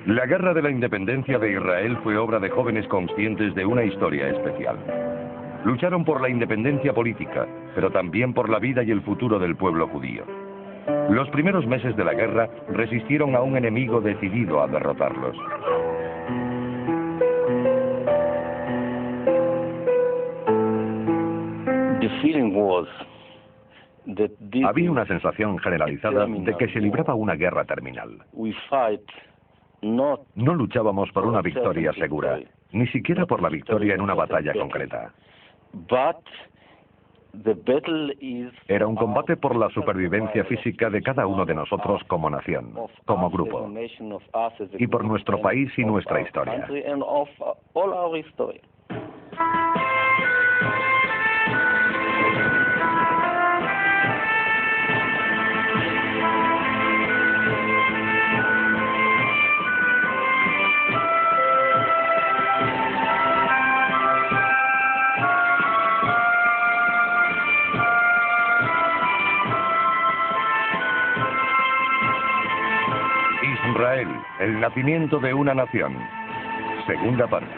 La Guerra de la Independencia de Israel fue obra de jóvenes conscientes de una historia especial. Lucharon por la independencia política, pero también por la vida y el futuro del pueblo judío. Los primeros meses de la guerra resistieron a un enemigo decidido a derrotarlos. Había una sensación generalizada de que se libraba una guerra terminal. No luchábamos por una victoria segura, ni siquiera por la victoria en una batalla concreta. Era un combate por la supervivencia física de cada uno de nosotros como nación, como grupo, y por nuestro país y nuestra historia. Israel, el nacimiento de una nación. Segunda parte.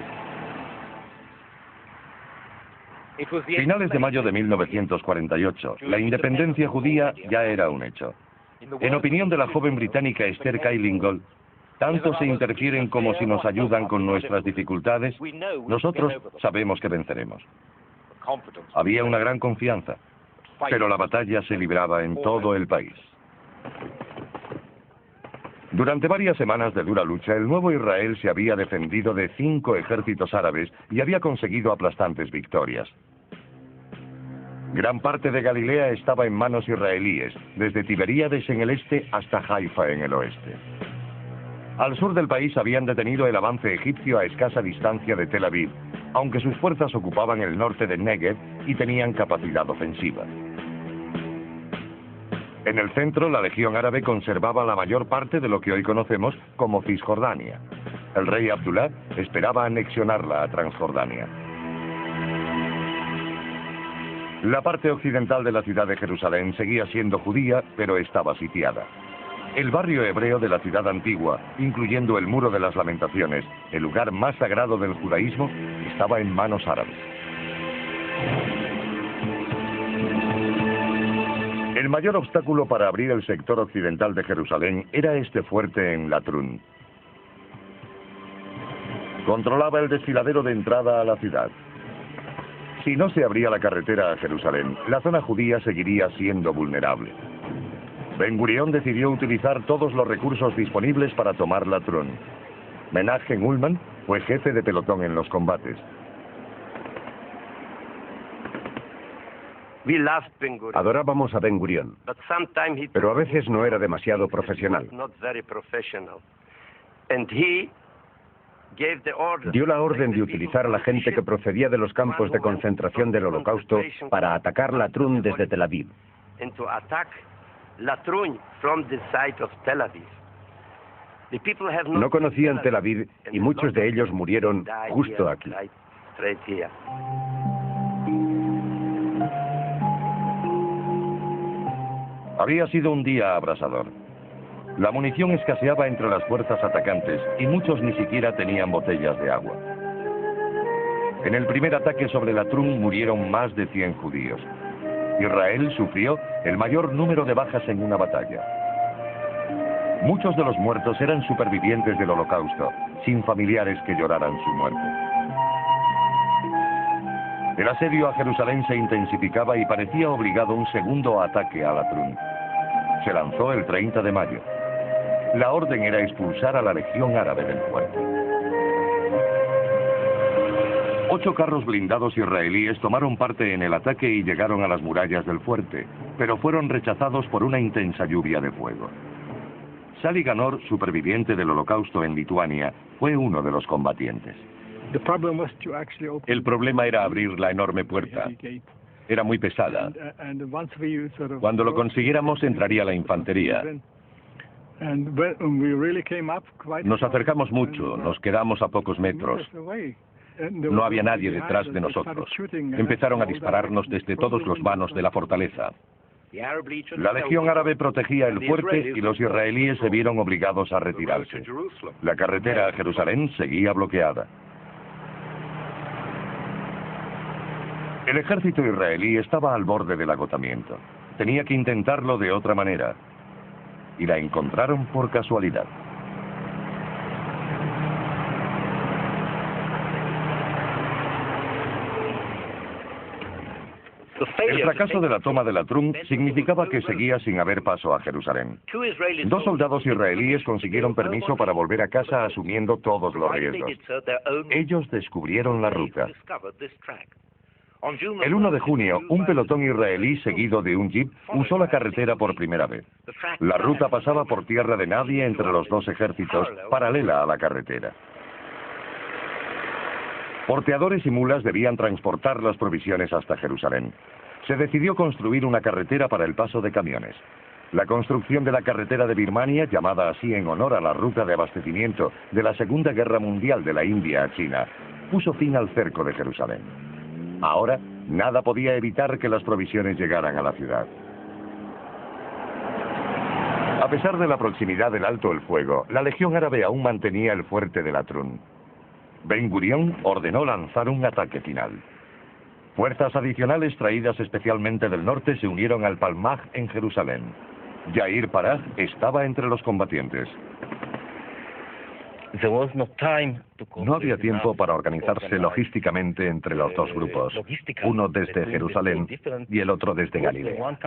Finales de mayo de 1948, la independencia judía ya era un hecho. En opinión de la joven británica Esther Kailingol, tanto se interfieren como si nos ayudan con nuestras dificultades, nosotros sabemos que venceremos. Había una gran confianza, pero la batalla se libraba en todo el país. Durante varias semanas de dura lucha, el nuevo Israel se había defendido de 5 ejércitos árabes y había conseguido aplastantes victorias. Gran parte de Galilea estaba en manos israelíes, desde Tiberíades en el este hasta Haifa en el oeste. Al sur del país habían detenido el avance egipcio a escasa distancia de Tel Aviv, aunque sus fuerzas ocupaban el norte de Negev y tenían capacidad ofensiva. En el centro, la Legión Árabe conservaba la mayor parte de lo que hoy conocemos como Cisjordania. El rey Abdullah esperaba anexionarla a Transjordania. La parte occidental de la ciudad de Jerusalén seguía siendo judía, pero estaba sitiada. El barrio hebreo de la ciudad antigua, incluyendo el Muro de las Lamentaciones, el lugar más sagrado del judaísmo, estaba en manos árabes. El mayor obstáculo para abrir el sector occidental de Jerusalén era este fuerte en Latrun. Controlaba el desfiladero de entrada a la ciudad. Si no se abría la carretera a Jerusalén, la zona judía seguiría siendo vulnerable. Ben Gurión decidió utilizar todos los recursos disponibles para tomar Latrun. Menachem Ullman fue jefe de pelotón en los combates. Adorábamos a Ben Gurión, pero a veces no era demasiado profesional. Dio la orden de utilizar a la gente que procedía de los campos de concentración del Holocausto para atacar Latrun desde Tel Aviv. No conocían Tel Aviv y muchos de ellos murieron justo aquí. Había sido un día abrasador. La munición escaseaba entre las fuerzas atacantes y muchos ni siquiera tenían botellas de agua. En el primer ataque sobre Latrun murieron más de 100 judíos. Israel sufrió el mayor número de bajas en una batalla. Muchos de los muertos eran supervivientes del Holocausto, sin familiares que lloraran su muerte. El asedio a Jerusalén se intensificaba y parecía obligado un segundo ataque a Latrun. Se lanzó el 30 de mayo. La orden era expulsar a la Legión Árabe del fuerte. 8 carros blindados israelíes tomaron parte en el ataque y llegaron a las murallas del fuerte, pero fueron rechazados por una intensa lluvia de fuego. Sally Ganor, superviviente del Holocausto en Lituania, fue uno de los combatientes. El problema era abrir la enorme puerta. Era muy pesada. Cuando lo consiguiéramos entraría la infantería. Nos acercamos mucho, nos quedamos a pocos metros. No había nadie detrás de nosotros. Empezaron a dispararnos desde todos los vanos de la fortaleza. La legión árabe protegía el fuerte y los israelíes se vieron obligados a retirarse. La carretera a Jerusalén seguía bloqueada. El ejército israelí estaba al borde del agotamiento. Tenía que intentarlo de otra manera. Y la encontraron por casualidad. El fracaso de la toma de Latrun significaba que seguía sin haber paso a Jerusalén. 2 soldados israelíes consiguieron permiso para volver a casa asumiendo todos los riesgos. Ellos descubrieron la ruta. El 1 de junio, un pelotón israelí seguido de un jeep usó la carretera por primera vez. La ruta pasaba por tierra de nadie entre los 2 ejércitos, paralela a la carretera. Porteadores y mulas debían transportar las provisiones hasta Jerusalén. Se decidió construir una carretera para el paso de camiones. La construcción de la carretera de Birmania, llamada así en honor a la ruta de abastecimiento de la Segunda Guerra Mundial de la India a China, puso fin al cerco de Jerusalén. Ahora, nada podía evitar que las provisiones llegaran a la ciudad. A pesar de la proximidad del alto el fuego, la legión árabe aún mantenía el fuerte de Latrun. Ben Gurión ordenó lanzar un ataque final. Fuerzas adicionales traídas especialmente del norte se unieron al Palmaj en Jerusalén. Yair Parag estaba entre los combatientes. No había tiempo para organizarse logísticamente entre los 2 grupos, uno desde Jerusalén y el otro desde Galilea.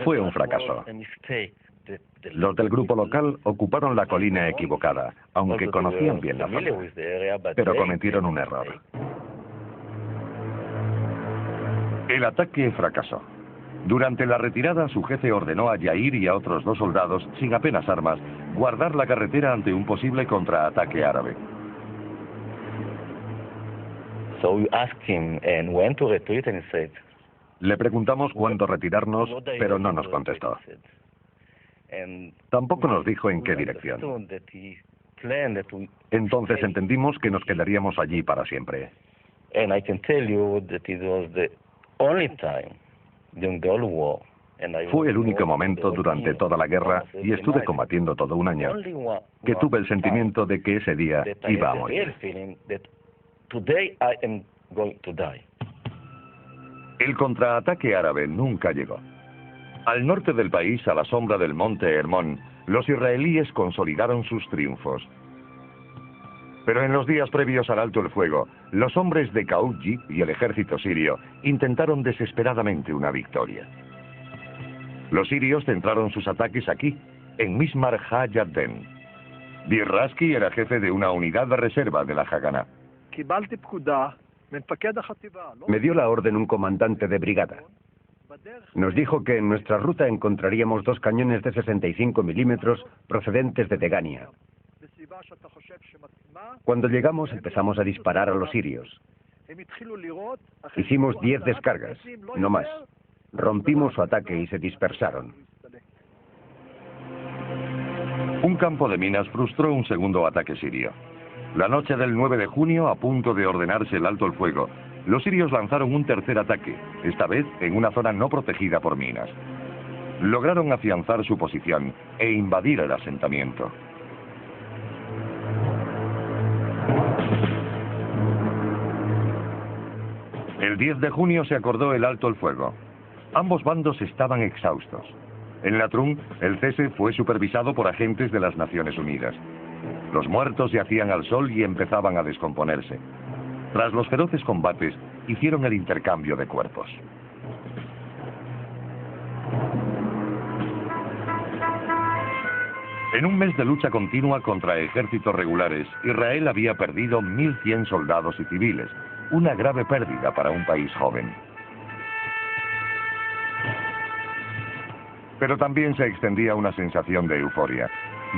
Fue un fracaso. Los del grupo local ocuparon la colina equivocada, aunque conocían bien la zona, pero cometieron un error. El ataque fracasó. Durante la retirada, su jefe ordenó a Yair y a otros 2 soldados, sin apenas armas, guardar la carretera ante un posible contraataque árabe. Le preguntamos cuándo retirarnos, pero no nos contestó. Tampoco nos dijo en qué dirección. Entonces entendimos que nos quedaríamos allí para siempre. Fue el único momento durante toda la guerra, y estuve combatiendo todo un año, que tuve el sentimiento de que ese día iba a morir. El contraataque árabe nunca llegó. Al norte del país, a la sombra del monte Hermón, los israelíes consolidaron sus triunfos. Pero en los días previos al alto el fuego, los hombres de Kaouji y el ejército sirio intentaron desesperadamente una victoria. Los sirios centraron sus ataques aquí, en Mismar Ha-Yarden. Bir-Raski era jefe de una unidad de reserva de la Haganá. Me dio la orden un comandante de brigada. Nos dijo que en nuestra ruta encontraríamos 2 cañones de 65 milímetros procedentes de Degania. Cuando llegamos empezamos a disparar a los sirios. Hicimos 10 descargas, no más. Rompimos su ataque y se dispersaron. Un campo de minas frustró un segundo ataque sirio. La noche del 9 de junio, a punto de ordenarse el alto el fuego, los sirios lanzaron un tercer ataque, esta vez en una zona no protegida por minas. Lograron afianzar su posición e invadir el asentamiento. El 10 de junio se acordó el alto el fuego. Ambos bandos estaban exhaustos. En Latrun, el cese fue supervisado por agentes de las Naciones Unidas. Los muertos yacían al sol y empezaban a descomponerse. Tras los feroces combates, hicieron el intercambio de cuerpos. En un mes de lucha continua contra ejércitos regulares, Israel había perdido 1.100 soldados y civiles, una grave pérdida para un país joven. Pero también se extendía una sensación de euforia.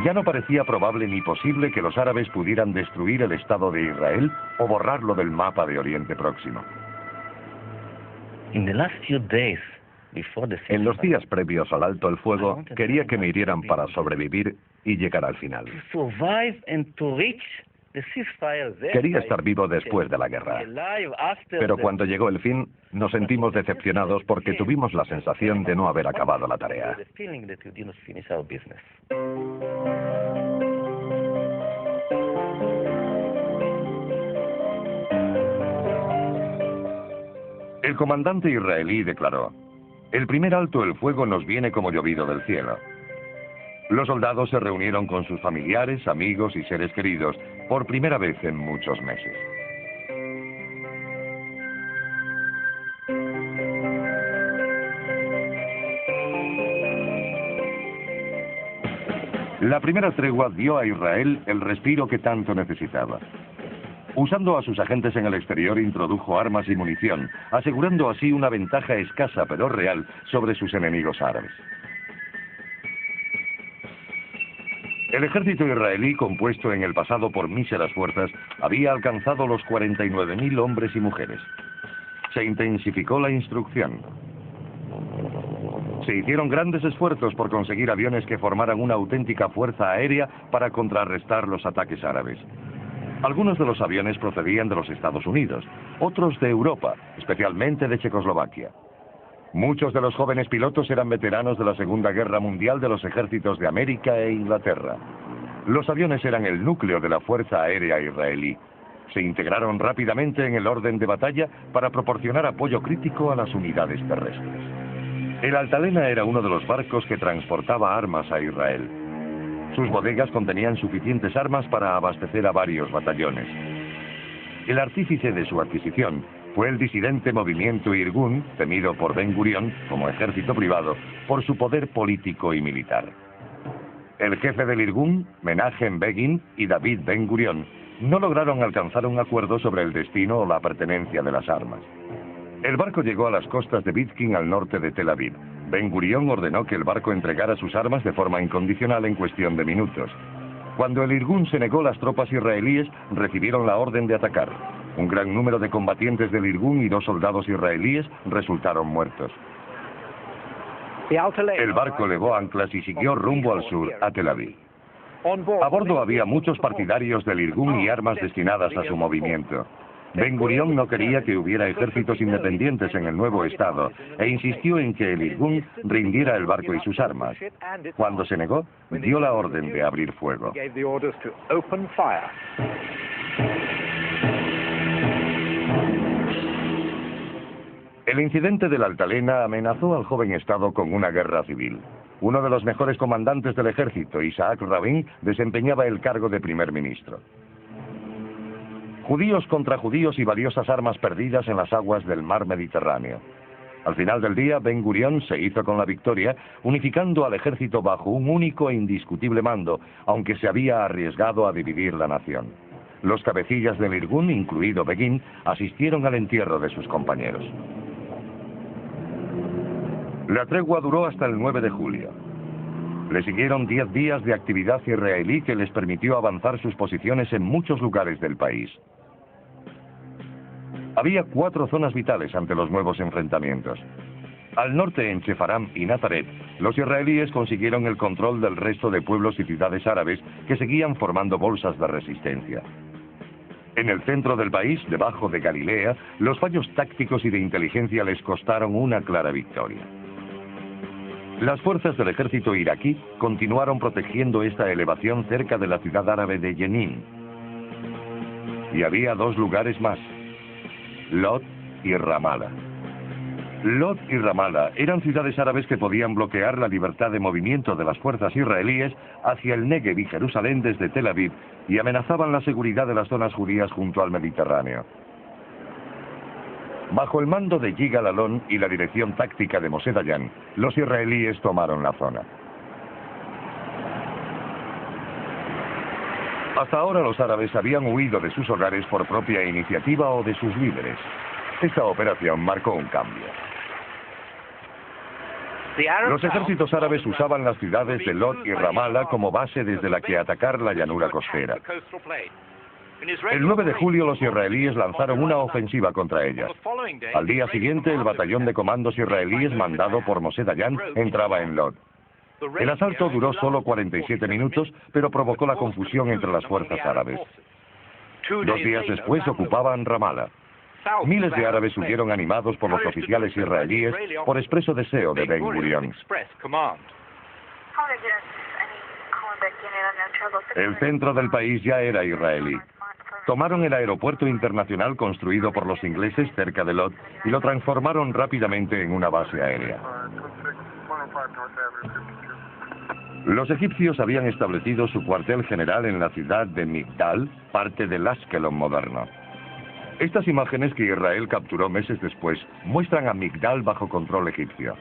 Ya no parecía probable ni posible que los árabes pudieran destruir el Estado de Israel o borrarlo del mapa de Oriente Próximo. En los días previos al alto el fuego, quería que me hirieran para sobrevivir y llegar al final. Quería estar vivo después de la guerra. Pero cuando llegó el fin, nos sentimos decepcionados porque tuvimos la sensación de no haber acabado la tarea. El comandante israelí declaró: "El primer alto el fuego nos viene como llovido del cielo". Los soldados se reunieron con sus familiares, amigos y seres queridos por primera vez en muchos meses. La primera tregua dio a Israel el respiro que tanto necesitaba. Usando a sus agentes en el exterior, introdujo armas y munición, asegurando así una ventaja escasa pero real sobre sus enemigos árabes. El ejército israelí, compuesto en el pasado por míseras fuerzas, había alcanzado los 49.000 hombres y mujeres. Se intensificó la instrucción. Se hicieron grandes esfuerzos por conseguir aviones que formaran una auténtica fuerza aérea para contrarrestar los ataques árabes. Algunos de los aviones procedían de los Estados Unidos, otros de Europa, especialmente de Checoslovaquia. Muchos de los jóvenes pilotos eran veteranos de la Segunda Guerra Mundial de los ejércitos de América e Inglaterra. Los aviones eran el núcleo de la Fuerza Aérea israelí. Se integraron rápidamente en el orden de batalla para proporcionar apoyo crítico a las unidades terrestres. El Altalena era uno de los barcos que transportaba armas a Israel. Sus bodegas contenían suficientes armas para abastecer a varios batallones. El artífice de su adquisición fue el disidente movimiento Irgun, temido por Ben Gurión como ejército privado por su poder político y militar. El jefe del Irgun, Menachem Begin y David Ben Gurión, no lograron alcanzar un acuerdo sobre el destino o la pertenencia de las armas. El barco llegó a las costas de Bitkin al norte de Tel Aviv. Ben Gurión ordenó que el barco entregara sus armas de forma incondicional en cuestión de minutos. Cuando el Irgun se negó, las tropas israelíes recibieron la orden de atacar. Un gran número de combatientes del Irgun y 2 soldados israelíes resultaron muertos. El barco levó anclas y siguió rumbo al sur, a Tel Aviv. A bordo había muchos partidarios del Irgun y armas destinadas a su movimiento. Ben Gurión no quería que hubiera ejércitos independientes en el nuevo estado e insistió en que el Irgun rindiera el barco y sus armas. Cuando se negó, dio la orden de abrir fuego. El incidente del Altalena amenazó al joven estado con una guerra civil. Uno de los mejores comandantes del ejército, Isaac Rabin, desempeñaba el cargo de primer ministro. Judíos contra judíos y valiosas armas perdidas en las aguas del mar Mediterráneo. Al final del día, Ben Gurión se hizo con la victoria, unificando al ejército bajo un único e indiscutible mando, aunque se había arriesgado a dividir la nación. Los cabecillas del Irgun, incluido Begin, asistieron al entierro de sus compañeros. La tregua duró hasta el 9 de julio. Le siguieron 10 días de actividad israelí que les permitió avanzar sus posiciones en muchos lugares del país. Había 4 zonas vitales ante los nuevos enfrentamientos. Al norte, en Shefaram y Nazaret, los israelíes consiguieron el control del resto de pueblos y ciudades árabes que seguían formando bolsas de resistencia. En el centro del país, debajo de Galilea, los fallos tácticos y de inteligencia les costaron una clara victoria. Las fuerzas del ejército iraquí continuaron protegiendo esta elevación cerca de la ciudad árabe de Jenin. Y había 2 lugares más: Lod y Ramallah. Lod y Ramallah eran ciudades árabes que podían bloquear la libertad de movimiento de las fuerzas israelíes hacia el Negev y Jerusalén desde Tel Aviv y amenazaban la seguridad de las zonas judías junto al Mediterráneo. Bajo el mando de Yigal Alon y la dirección táctica de Moshe Dayan, los israelíes tomaron la zona. Hasta ahora los árabes habían huido de sus hogares por propia iniciativa o de sus líderes. Esta operación marcó un cambio. Los ejércitos árabes usaban las ciudades de Lod y Ramallah como base desde la que atacar la llanura costera. El 9 de julio los israelíes lanzaron una ofensiva contra ellas. Al día siguiente, el batallón de comandos israelíes mandado por Moshe Dayan entraba en Lod. El asalto duró solo 47 minutos, pero provocó la confusión entre las fuerzas árabes. 2 días después ocupaban Ramallah. Miles de árabes huyeron animados por los oficiales israelíes por expreso deseo de Ben Gurion. El centro del país ya era israelí. Tomaron el aeropuerto internacional construido por los ingleses cerca de Lod y lo transformaron rápidamente en una base aérea. Los egipcios habían establecido su cuartel general en la ciudad de Migdal, parte del Ashkelon moderno. Estas imágenes que Israel capturó meses después muestran a Migdal bajo control egipcio.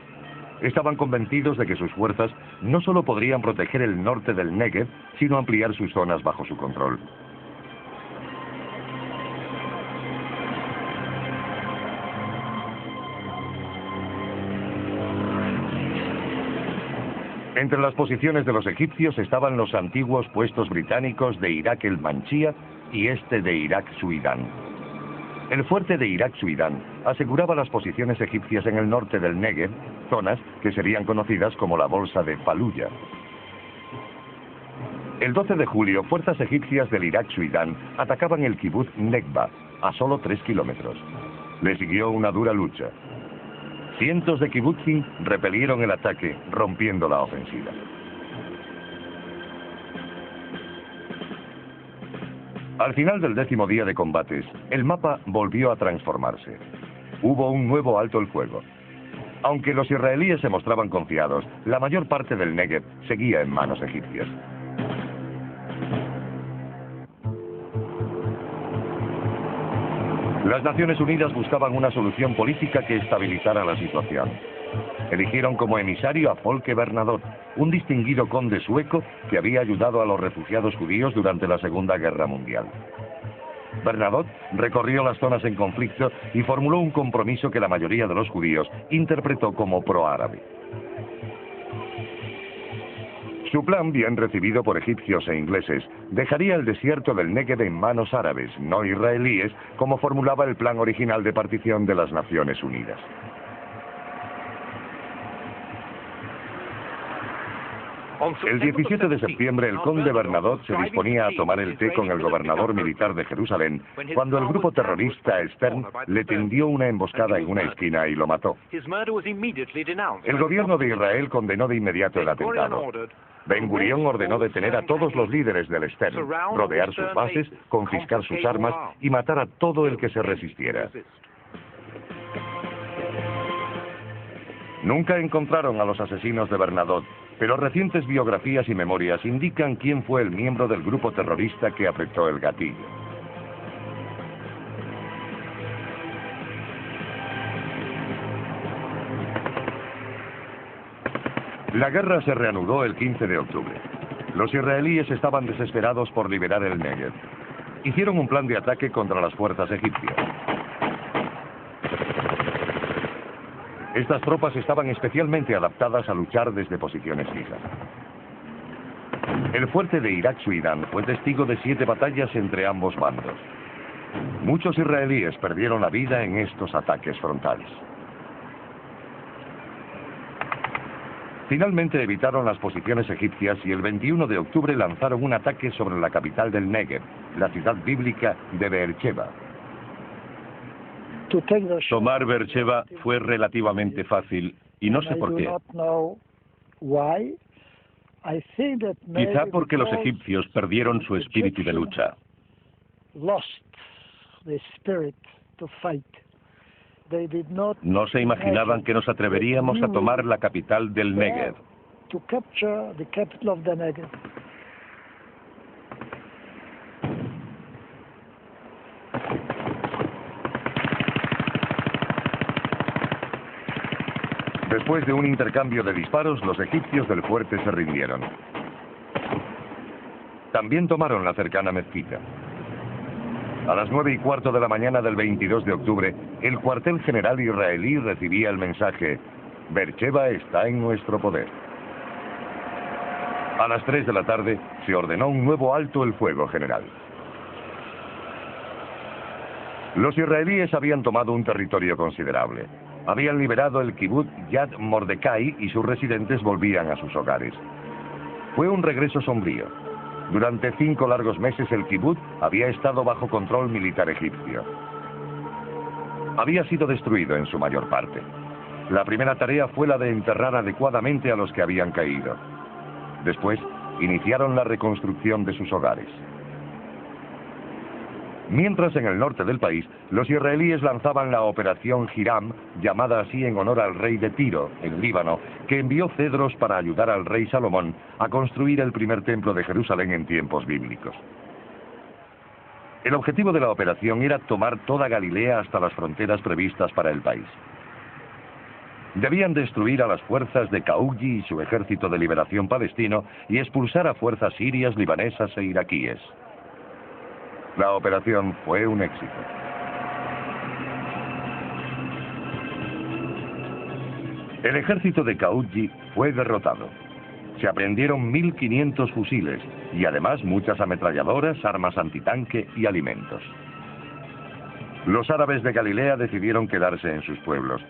Estaban convencidos de que sus fuerzas no solo podrían proteger el norte del Negev, sino ampliar sus zonas bajo su control. Entre las posiciones de los egipcios estaban los antiguos puestos británicos de Irak el Manchía y este de Irak Suidán. El fuerte de Irak Suidán aseguraba las posiciones egipcias en el norte del Negev, zonas que serían conocidas como la Bolsa de Faluya. El 12 de julio, fuerzas egipcias del Irak Suidán atacaban el kibutz Nekba, a solo 3 kilómetros. Le siguió una dura lucha. Cientos de kibutzim repelieron el ataque, rompiendo la ofensiva. Al final del 10º día de combates, el mapa volvió a transformarse. Hubo un nuevo alto el fuego. Aunque los israelíes se mostraban confiados, la mayor parte del Negev seguía en manos egipcias. Las Naciones Unidas buscaban una solución política que estabilizara la situación. Eligieron como emisario a Folke Bernadotte, un distinguido conde sueco que había ayudado a los refugiados judíos durante la Segunda Guerra Mundial. Bernadotte recorrió las zonas en conflicto y formuló un compromiso que la mayoría de los judíos interpretó como pro-árabe. Su plan, bien recibido por egipcios e ingleses, dejaría el desierto del Negev en manos árabes, no israelíes, como formulaba el plan original de partición de las Naciones Unidas. El 17 de septiembre, el conde Bernadotte se disponía a tomar el té con el gobernador militar de Jerusalén, cuando el grupo terrorista Stern le tendió una emboscada en una esquina y lo mató. El gobierno de Israel condenó de inmediato el atentado. Ben Gurion ordenó detener a todos los líderes del Stern, rodear sus bases, confiscar sus armas y matar a todo el que se resistiera. Nunca encontraron a los asesinos de Bernadotte, pero recientes biografías y memorias indican quién fue el miembro del grupo terrorista que apretó el gatillo. La guerra se reanudó el 15 de octubre. Los israelíes estaban desesperados por liberar el Negev. Hicieron un plan de ataque contra las fuerzas egipcias. Estas tropas estaban especialmente adaptadas a luchar desde posiciones fijas. El fuerte de Irak Suidán fue testigo de 7 batallas entre ambos bandos. Muchos israelíes perdieron la vida en estos ataques frontales. Finalmente evitaron las posiciones egipcias y el 21 de octubre lanzaron un ataque sobre la capital del Negev, la ciudad bíblica de Beersheba. Tomar Beersheba fue relativamente fácil y no sé por qué. Quizá porque los egipcios perdieron su espíritu de lucha. No se imaginaban que nos atreveríamos a tomar la capital del Negev. Después de un intercambio de disparos, los egipcios del fuerte se rindieron. También tomaron la cercana mezquita. A las 9:15 de la mañana del 22 de octubre, el cuartel general israelí recibía el mensaje: Beersheba está en nuestro poder. A las 3 de la tarde se ordenó un nuevo alto el fuego general. Los israelíes habían tomado un territorio considerable. Habían liberado el kibbutz Yad Mordecai y sus residentes volvían a sus hogares. Fue un regreso sombrío. Durante 5 largos meses el kibbutz había estado bajo control militar egipcio. Había sido destruido en su mayor parte. La primera tarea fue la de enterrar adecuadamente a los que habían caído. Después, iniciaron la reconstrucción de sus hogares. Mientras en el norte del país, los israelíes lanzaban la operación Hiram, llamada así en honor al rey de Tiro, en Líbano, que envió cedros para ayudar al rey Salomón a construir el primer templo de Jerusalén en tiempos bíblicos. El objetivo de la operación era tomar toda Galilea hasta las fronteras previstas para el país. Debían destruir a las fuerzas de Kaouji y su ejército de liberación palestino y expulsar a fuerzas sirias, libanesas e iraquíes. La operación fue un éxito. El ejército de Kaouji fue derrotado. Se aprehendieron 1.500 fusiles y además muchas ametralladoras, armas antitanque y alimentos. Los árabes de Galilea decidieron quedarse en sus pueblos.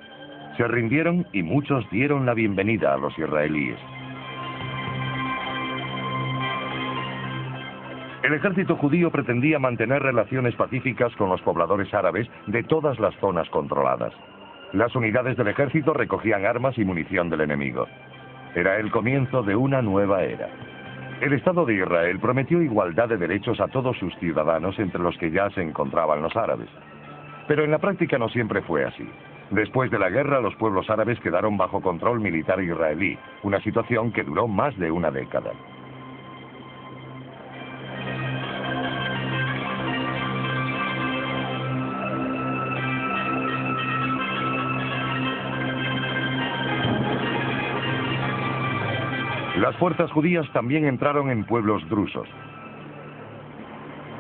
Se rindieron y muchos dieron la bienvenida a los israelíes. El ejército judío pretendía mantener relaciones pacíficas con los pobladores árabes de todas las zonas controladas. Las unidades del ejército recogían armas y munición del enemigo. Era el comienzo de una nueva era. El Estado de Israel prometió igualdad de derechos a todos sus ciudadanos, entre los que ya se encontraban los árabes. Pero en la práctica no siempre fue así. Después de la guerra, los pueblos árabes quedaron bajo control militar israelí, una situación que duró más de una década. Las fuerzas judías también entraron en pueblos drusos.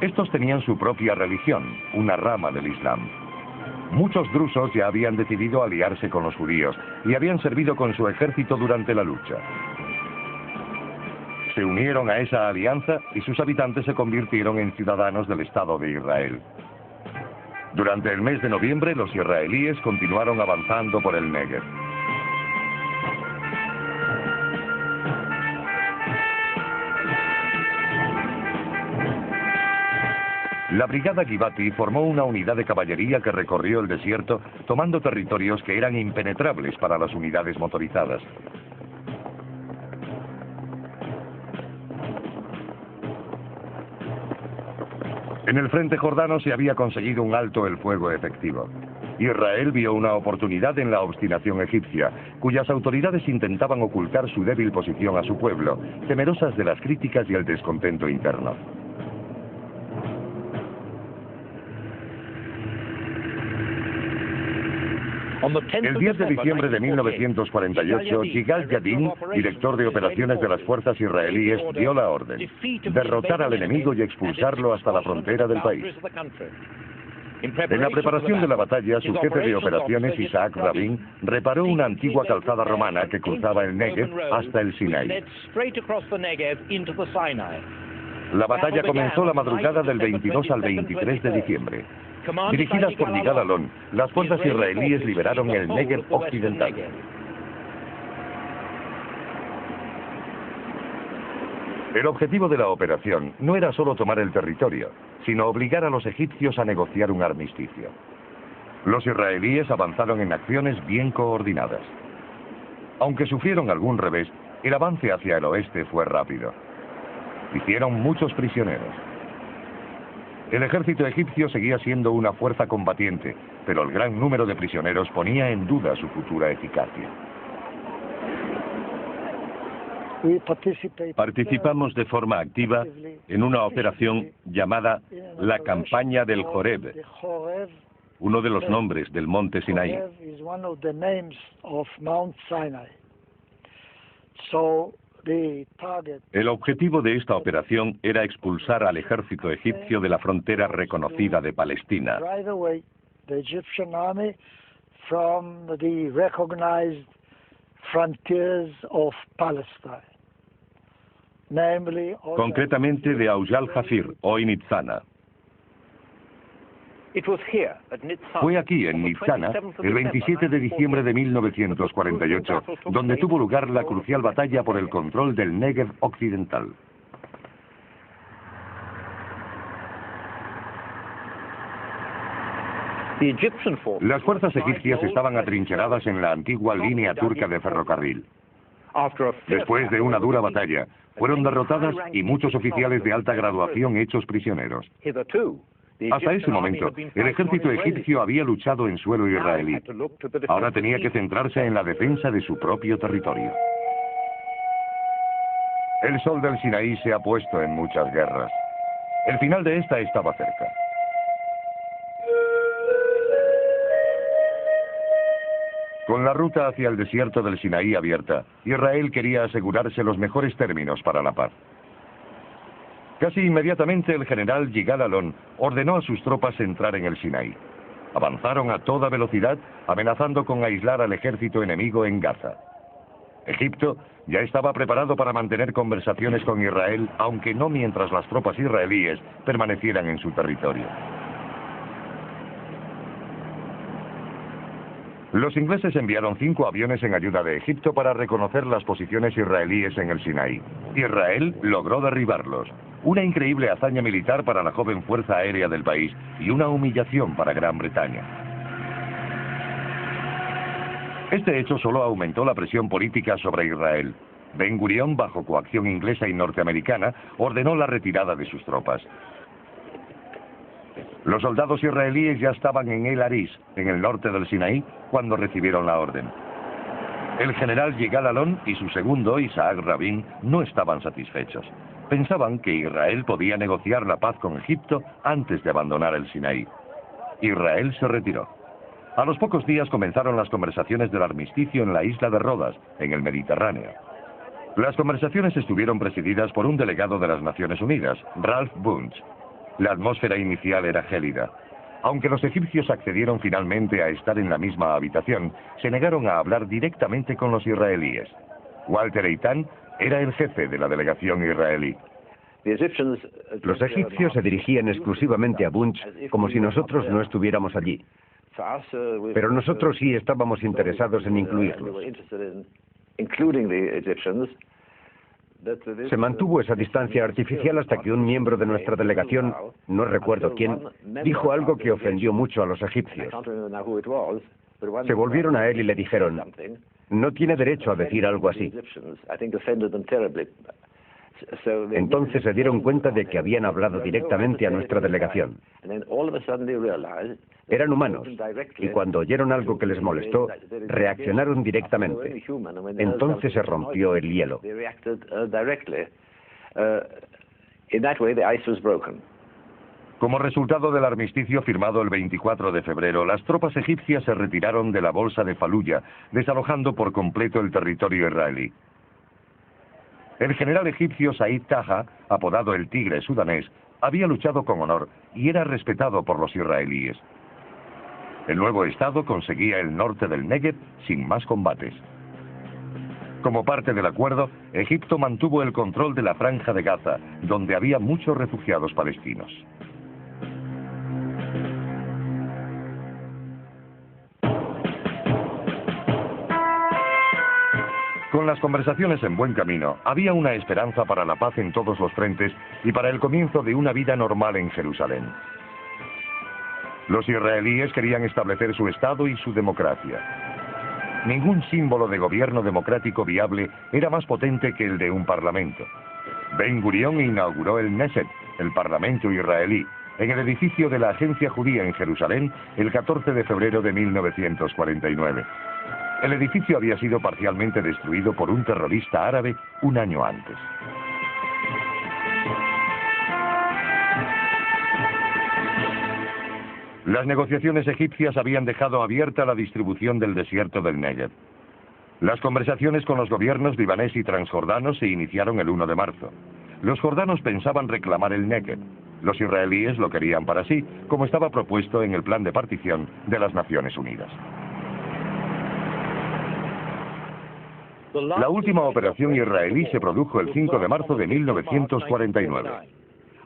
Estos tenían su propia religión, una rama del Islam. Muchos drusos ya habían decidido aliarse con los judíos y habían servido con su ejército durante la lucha. Se unieron a esa alianza y sus habitantes se convirtieron en ciudadanos del Estado de Israel. Durante el mes de noviembre, los israelíes continuaron avanzando por el Negev. La brigada Givati formó una unidad de caballería que recorrió el desierto, tomando territorios que eran impenetrables para las unidades motorizadas. En el frente jordano se había conseguido un alto el fuego efectivo. Israel vio una oportunidad en la obstinación egipcia, cuyas autoridades intentaban ocultar su débil posición a su pueblo, temerosas de las críticas y el descontento interno. El 10 de diciembre de 1948, Yigal Yadin, director de operaciones de las fuerzas israelíes, dio la orden: derrotar al enemigo y expulsarlo hasta la frontera del país. En la preparación de la batalla, su jefe de operaciones, Isaac Rabin, reparó una antigua calzada romana que cruzaba el Negev hasta el Sinaí. La batalla comenzó la madrugada del 22 al 23 de diciembre. Dirigidas por Yigal Alon, las fuerzas israelíes liberaron el Negev occidental. El objetivo de la operación no era solo tomar el territorio, sino obligar a los egipcios a negociar un armisticio. Los israelíes avanzaron en acciones bien coordinadas. Aunque sufrieron algún revés, el avance hacia el oeste fue rápido. Hicieron muchos prisioneros. El ejército egipcio seguía siendo una fuerza combatiente, pero el gran número de prisioneros ponía en duda su futura eficacia. Participamos de forma activa en una operación llamada la Campaña del Joreb, uno de los nombres del monte Sinaí. El objetivo de esta operación era expulsar al ejército egipcio de la frontera reconocida de Palestina. Concretamente de Aujal Jafir o Initzana. Fue aquí, en Nitzana, el 27 de diciembre de 1948, donde tuvo lugar la crucial batalla por el control del Negev occidental. Las fuerzas egipcias estaban atrincheradas en la antigua línea turca de ferrocarril. Después de una dura batalla, fueron derrotadas y muchos oficiales de alta graduación hechos prisioneros. Hasta ese momento, el ejército egipcio había luchado en suelo israelí. Ahora tenía que centrarse en la defensa de su propio territorio. El sol del Sinaí se ha puesto en muchas guerras. El final de esta estaba cerca. Con la ruta hacia el desierto del Sinaí abierta, Israel quería asegurarse los mejores términos para la paz. Casi inmediatamente el general Yigal Allon ordenó a sus tropas entrar en el Sinaí. Avanzaron a toda velocidad, amenazando con aislar al ejército enemigo en Gaza. Egipto ya estaba preparado para mantener conversaciones con Israel, aunque no mientras las tropas israelíes permanecieran en su territorio. Los ingleses enviaron 5 aviones en ayuda de Egipto para reconocer las posiciones israelíes en el Sinaí. Israel logró derribarlos. Una increíble hazaña militar para la joven fuerza aérea del país y una humillación para Gran Bretaña. Este hecho solo aumentó la presión política sobre Israel. Ben Gurión, bajo coacción inglesa y norteamericana, ordenó la retirada de sus tropas. Los soldados israelíes ya estaban en El Arish, en el norte del Sinaí, cuando recibieron la orden. El general Yigal Allon y su segundo, Isaac Rabin, no estaban satisfechos. Pensaban que Israel podía negociar la paz con Egipto antes de abandonar el Sinaí. Israel se retiró. A los pocos días comenzaron las conversaciones del armisticio en la isla de Rodas, en el Mediterráneo. Las conversaciones estuvieron presididas por un delegado de las Naciones Unidas, Ralph Bunche. La atmósfera inicial era gélida. Aunque los egipcios accedieron finalmente a estar en la misma habitación, se negaron a hablar directamente con los israelíes. Walter Eitan era el jefe de la delegación israelí. Los egipcios se dirigían exclusivamente a Bunche como si nosotros no estuviéramos allí. Pero nosotros sí estábamos interesados en incluirlos. Se mantuvo esa distancia artificial hasta que un miembro de nuestra delegación, no recuerdo quién, dijo algo que ofendió mucho a los egipcios. Se volvieron a él y le dijeron, no tiene derecho a decir algo así. Entonces se dieron cuenta de que habían hablado directamente a nuestra delegación. Eran humanos, y cuando oyeron algo que les molestó, reaccionaron directamente. Entonces se rompió el hielo. Como resultado del armisticio firmado el 24 de febrero, las tropas egipcias se retiraron de la bolsa de Faluya, desalojando por completo el territorio israelí. El general egipcio Said Taha, apodado el Tigre sudanés, había luchado con honor y era respetado por los israelíes. El nuevo estado conseguía el norte del Negev sin más combates. Como parte del acuerdo, Egipto mantuvo el control de la franja de Gaza, donde había muchos refugiados palestinos. Con las conversaciones en buen camino, había una esperanza para la paz en todos los frentes y para el comienzo de una vida normal en Jerusalén. Los israelíes querían establecer su Estado y su democracia. Ningún símbolo de gobierno democrático viable era más potente que el de un parlamento. Ben Gurión inauguró el Knesset, el Parlamento israelí, en el edificio de la Agencia Judía en Jerusalén el 14 de febrero de 1949. El edificio había sido parcialmente destruido por un terrorista árabe un año antes. Las negociaciones egipcias habían dejado abierta la distribución del desierto del Negev. Las conversaciones con los gobiernos libanés y transjordanos se iniciaron el 1 de marzo. Los jordanos pensaban reclamar el Negev. Los israelíes lo querían para sí, como estaba propuesto en el plan de partición de las Naciones Unidas. La última operación israelí se produjo el 5 de marzo de 1949.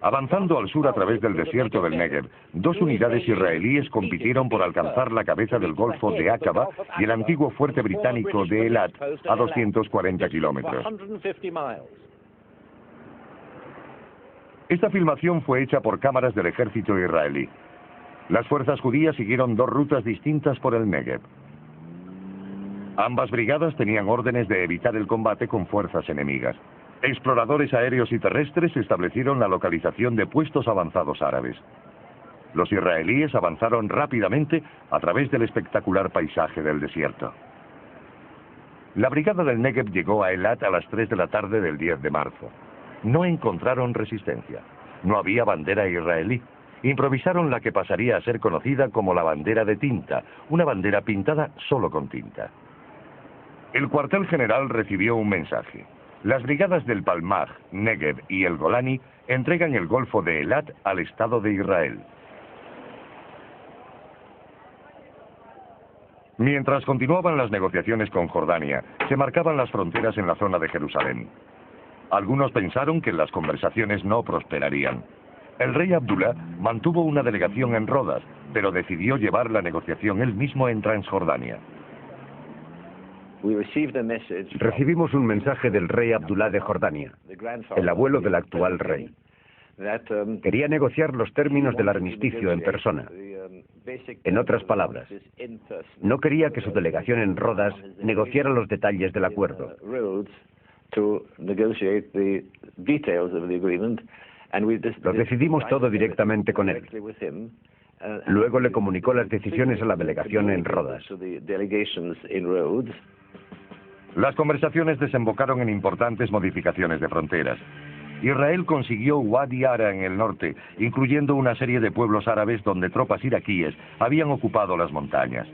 Avanzando al sur a través del desierto del Negev, dos unidades israelíes compitieron por alcanzar la cabeza del Golfo de Aqaba y el antiguo fuerte británico de Elat, a 240 kilómetros. Esta filmación fue hecha por cámaras del ejército israelí. Las fuerzas judías siguieron dos rutas distintas por el Negev. Ambas brigadas tenían órdenes de evitar el combate con fuerzas enemigas. Exploradores aéreos y terrestres establecieron la localización de puestos avanzados árabes. Los israelíes avanzaron rápidamente a través del espectacular paisaje del desierto. La brigada del Negev llegó a Elat a las 3 de la tarde del 10 de marzo. No encontraron resistencia. No había bandera israelí. Improvisaron la que pasaría a ser conocida como la bandera de tinta, una bandera pintada solo con tinta. El cuartel general recibió un mensaje. Las brigadas del Palmaj, Negev y el Golani entregan el Golfo de Elat al Estado de Israel. Mientras continuaban las negociaciones con Jordania, se marcaban las fronteras en la zona de Jerusalén. Algunos pensaron que las conversaciones no prosperarían. El rey Abdullah mantuvo una delegación en Rodas, pero decidió llevar la negociación él mismo en Transjordania. Recibimos un mensaje del rey Abdullah de Jordania, el abuelo del actual rey. Quería negociar los términos del armisticio en persona. En otras palabras, no quería que su delegación en Rodas negociara los detalles del acuerdo. Lo decidimos todo directamente con él. Luego le comunicó las decisiones a la delegación en Rodas. Las conversaciones desembocaron en importantes modificaciones de fronteras. Israel consiguió Wadi Ara en el norte, incluyendo una serie de pueblos árabes donde tropas iraquíes habían ocupado las montañas.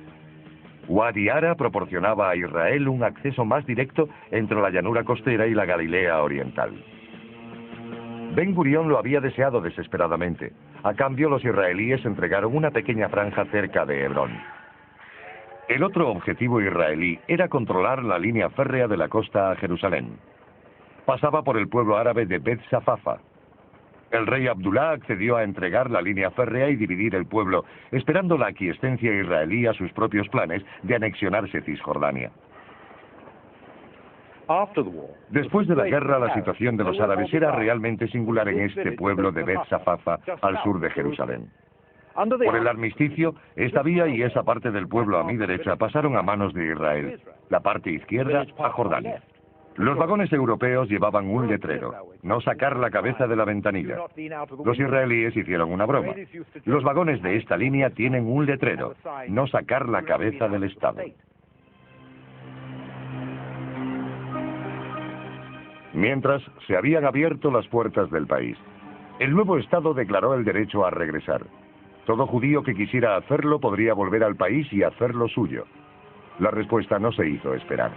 Wadi Ara proporcionaba a Israel un acceso más directo entre la llanura costera y la Galilea oriental. Ben Gurión lo había deseado desesperadamente. A cambio, los israelíes entregaron una pequeña franja cerca de Hebrón. El otro objetivo israelí era controlar la línea férrea de la costa a Jerusalén. Pasaba por el pueblo árabe de Bet Safafa. El rey Abdullah accedió a entregar la línea férrea y dividir el pueblo, esperando la aquiescencia israelí a sus propios planes de anexionarse Cisjordania. Después de la guerra, la situación de los árabes era realmente singular en este pueblo de Bet Safafa, al sur de Jerusalén. Por el armisticio, esta vía y esa parte del pueblo a mi derecha pasaron a manos de Israel, la parte izquierda a Jordania. Los vagones europeos llevaban un letrero: no sacar la cabeza de la ventanilla. Los israelíes hicieron una broma. Los vagones de esta línea tienen un letrero: no sacar la cabeza del Estado. Mientras, se habían abierto las puertas del país. El nuevo Estado declaró el derecho a regresar. Todo judío que quisiera hacerlo podría volver al país y hacerlo suyo. La respuesta no se hizo esperar.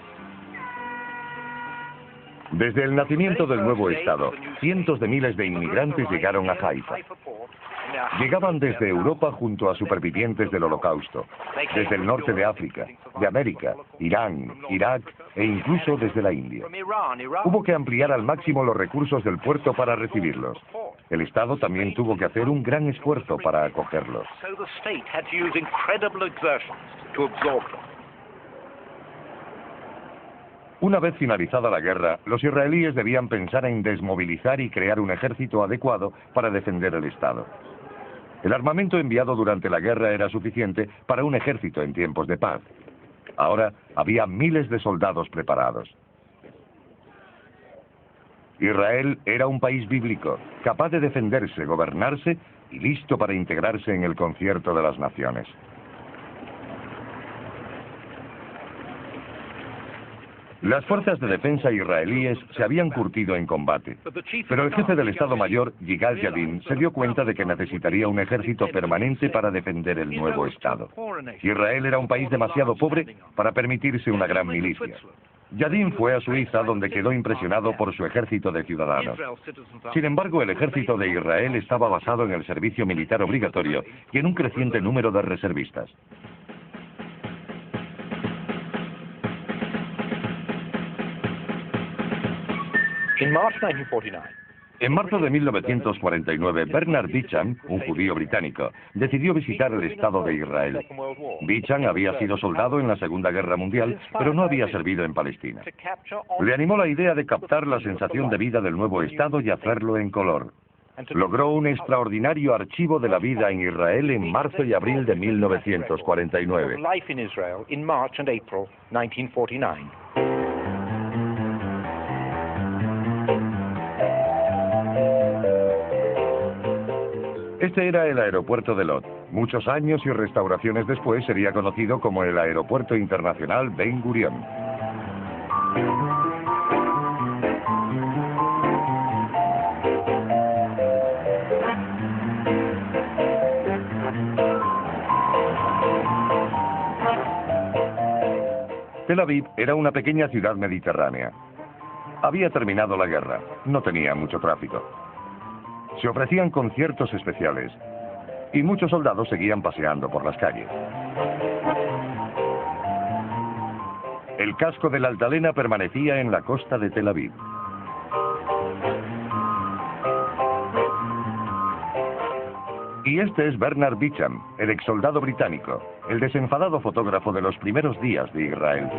Desde el nacimiento del nuevo Estado, cientos de miles de inmigrantes llegaron a Haifa. Llegaban desde Europa junto a supervivientes del Holocausto, desde el norte de África, de América, Irán, Irak e incluso desde la India. Hubo que ampliar al máximo los recursos del puerto para recibirlos. El Estado también tuvo que hacer un gran esfuerzo para acogerlos. Una vez finalizada la guerra, los israelíes debían pensar en desmovilizar y crear un ejército adecuado para defender el Estado. El armamento enviado durante la guerra era suficiente para un ejército en tiempos de paz. Ahora había miles de soldados preparados. Israel era un país bíblico, capaz de defenderse, gobernarse y listo para integrarse en el concierto de las naciones. Las fuerzas de defensa israelíes se habían curtido en combate, pero el jefe del Estado Mayor, Yigal Yadin, se dio cuenta de que necesitaría un ejército permanente para defender el nuevo Estado. Israel era un país demasiado pobre para permitirse una gran milicia. Yadin fue a Suiza, donde quedó impresionado por su ejército de ciudadanos. Sin embargo, el ejército de Israel estaba basado en el servicio militar obligatorio y en un creciente número de reservistas. En marzo de 1949, Bernard Beecham, un judío británico, decidió visitar el Estado de Israel. Beecham había sido soldado en la Segunda Guerra Mundial, pero no había servido en Palestina. Le animó la idea de captar la sensación de vida del nuevo Estado y hacerlo en color. Logró un extraordinario archivo de la vida en Israel en marzo y abril de 1949. Este era el aeropuerto de Lod. Muchos años y restauraciones después sería conocido como el Aeropuerto Internacional Ben Gurion. Tel Aviv era una pequeña ciudad mediterránea. Había terminado la guerra, no tenía mucho tráfico. Se ofrecían conciertos especiales y muchos soldados seguían paseando por las calles. El casco de la Altalena permanecía en la costa de Tel Aviv. Y este es Bernard Beecham, el exsoldado británico, el desenfadado fotógrafo de los primeros días de Israel.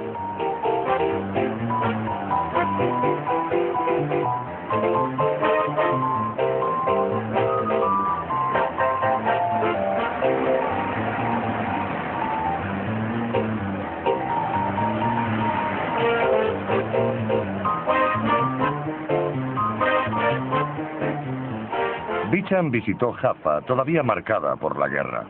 Beecham visitó Jaffa, todavía marcada por la guerra.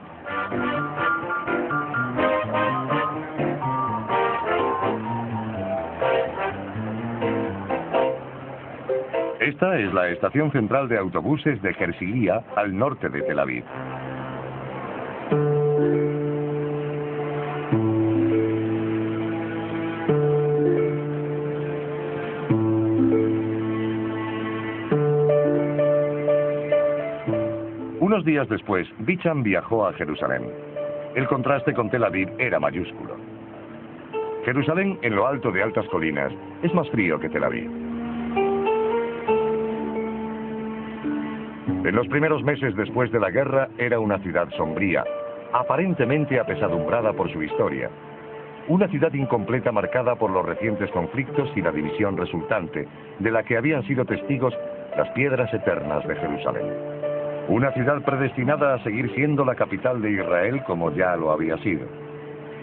Esta es la estación central de autobuses de Herzliya, al norte de Tel Aviv. Unos días después, Beecham viajó a Jerusalén. El contraste con Tel Aviv era mayúsculo. Jerusalén, en lo alto de altas colinas, es más frío que Tel Aviv. En los primeros meses después de la guerra era una ciudad sombría, aparentemente apesadumbrada por su historia. Una ciudad incompleta marcada por los recientes conflictos y la división resultante, de la que habían sido testigos las piedras eternas de Jerusalén. Una ciudad predestinada a seguir siendo la capital de Israel como ya lo había sido.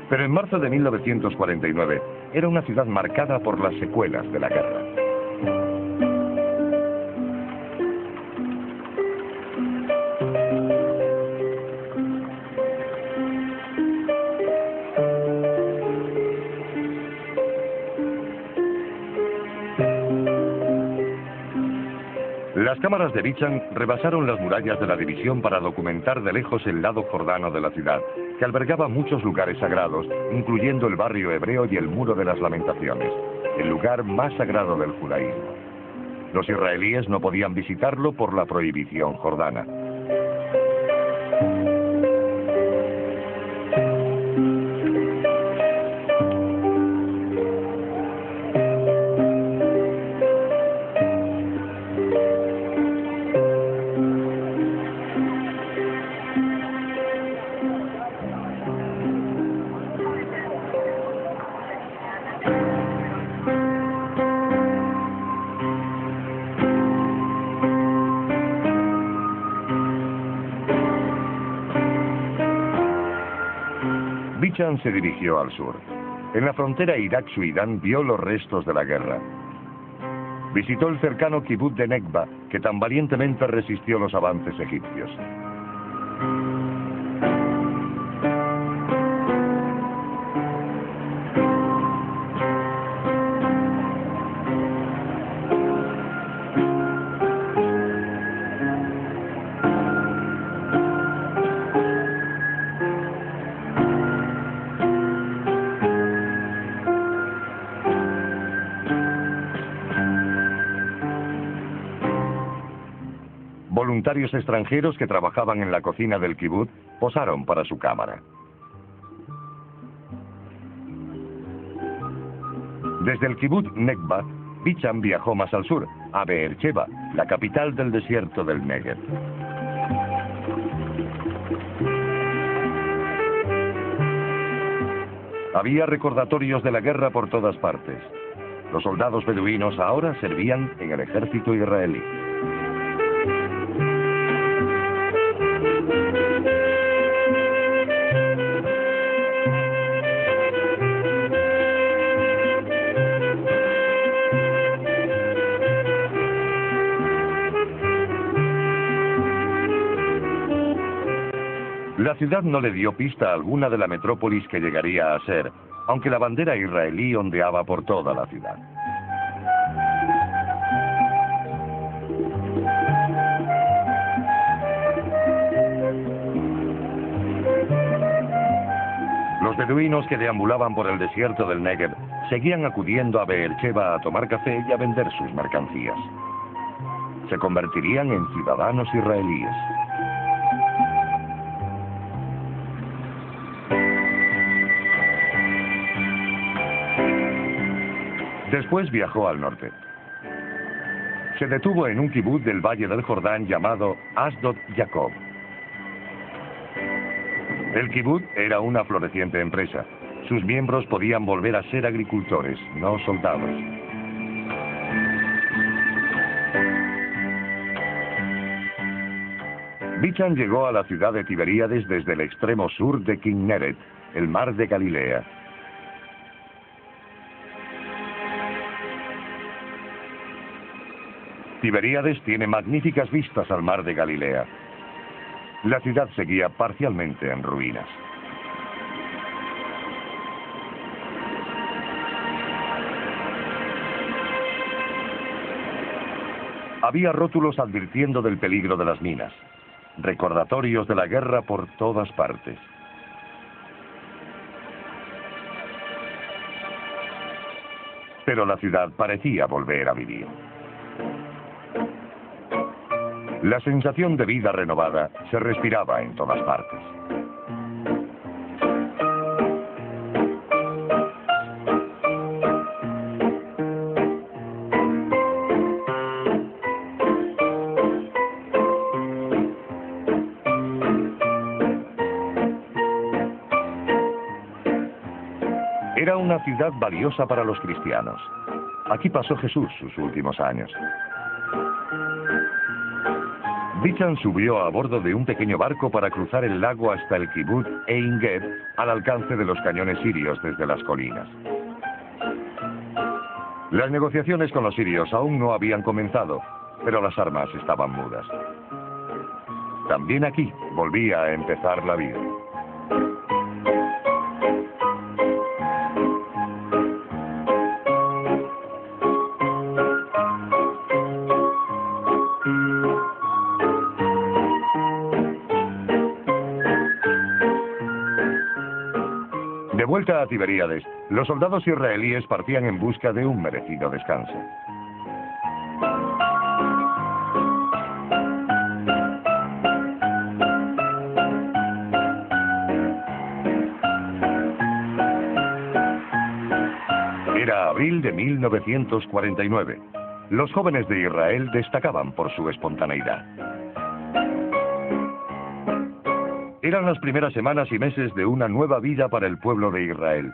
Pero en marzo de 1949 era una ciudad marcada por las secuelas de la guerra. Las cámaras de Beecham rebasaron las murallas de la división para documentar de lejos el lado jordano de la ciudad, que albergaba muchos lugares sagrados, incluyendo el barrio hebreo y el Muro de las Lamentaciones, el lugar más sagrado del judaísmo. Los israelíes no podían visitarlo por la prohibición jordana. Beecham se dirigió al sur. En la frontera Irak-Sudán vio los restos de la guerra. Visitó el cercano Kibbutz de Nekba, que tan valientemente resistió los avances egipcios. Voluntarios extranjeros que trabajaban en la cocina del kibutz posaron para su cámara. Desde el kibutz Nekba, Beecham viajó más al sur, a Beersheba, la capital del desierto del Negev. Había recordatorios de la guerra por todas partes. Los soldados beduinos ahora servían en el ejército israelí. La ciudad no le dio pista alguna de la metrópolis que llegaría a ser, aunque la bandera israelí ondeaba por toda la ciudad. Los beduinos que deambulaban por el desierto del Negev seguían acudiendo a Beersheba a tomar café y a vender sus mercancías. Se convertirían en ciudadanos israelíes. Después viajó al norte. Se detuvo en un kibutz del Valle del Jordán llamado Asdod Jacob. El kibutz era una floreciente empresa. Sus miembros podían volver a ser agricultores, no soldados. Bichan llegó a la ciudad de Tiberíades desde el extremo sur de Kinneret, el mar de Galilea. Tiberíades tiene magníficas vistas al mar de Galilea. La ciudad seguía parcialmente en ruinas. Había rótulos advirtiendo del peligro de las minas, recordatorios de la guerra por todas partes. Pero la ciudad parecía volver a vivir. La sensación de vida renovada se respiraba en todas partes. Era una ciudad valiosa para los cristianos. Aquí pasó Jesús sus últimos años. Bichan subió a bordo de un pequeño barco para cruzar el lago hasta el kibutz Ein Ged, al alcance de los cañones sirios desde las colinas. Las negociaciones con los sirios aún no habían comenzado, pero las armas estaban mudas. También aquí volvía a empezar la vida. De vuelta a Tiberíades, los soldados israelíes partían en busca de un merecido descanso. Era abril de 1949. Los jóvenes de Israel destacaban por su espontaneidad. Eran las primeras semanas y meses de una nueva vida para el pueblo de Israel.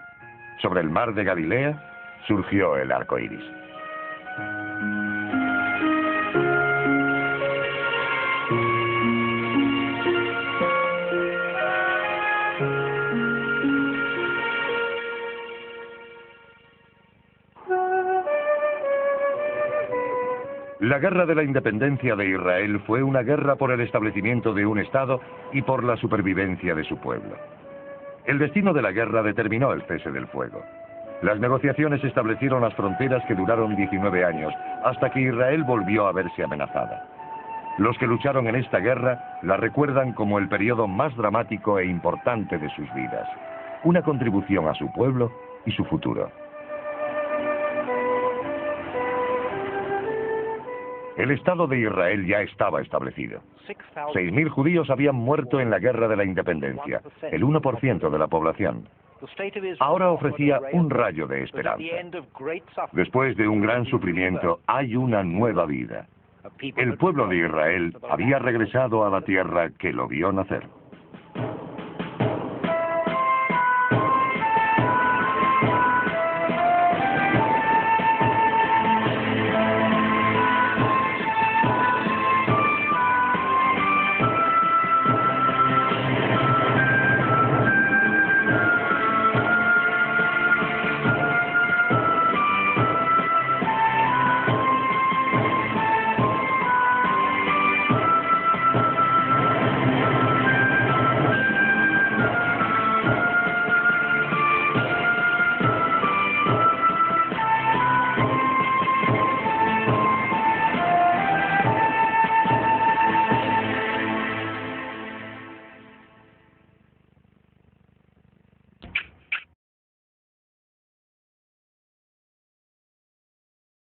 Sobre el mar de Galilea surgió el arco iris. La guerra de la independencia de Israel fue una guerra por el establecimiento de un Estado y por la supervivencia de su pueblo. El destino de la guerra determinó el cese del fuego. Las negociaciones establecieron las fronteras que duraron 19 años, hasta que Israel volvió a verse amenazada. Los que lucharon en esta guerra la recuerdan como el periodo más dramático e importante de sus vidas, una contribución a su pueblo y su futuro. El Estado de Israel ya estaba establecido. 6.000 judíos habían muerto en la guerra de la independencia, el 1% de la población. ahora ofrecía un rayo de esperanza. Después de un gran sufrimiento, hay una nueva vida. El pueblo de Israel había regresado a la tierra que lo vio nacer.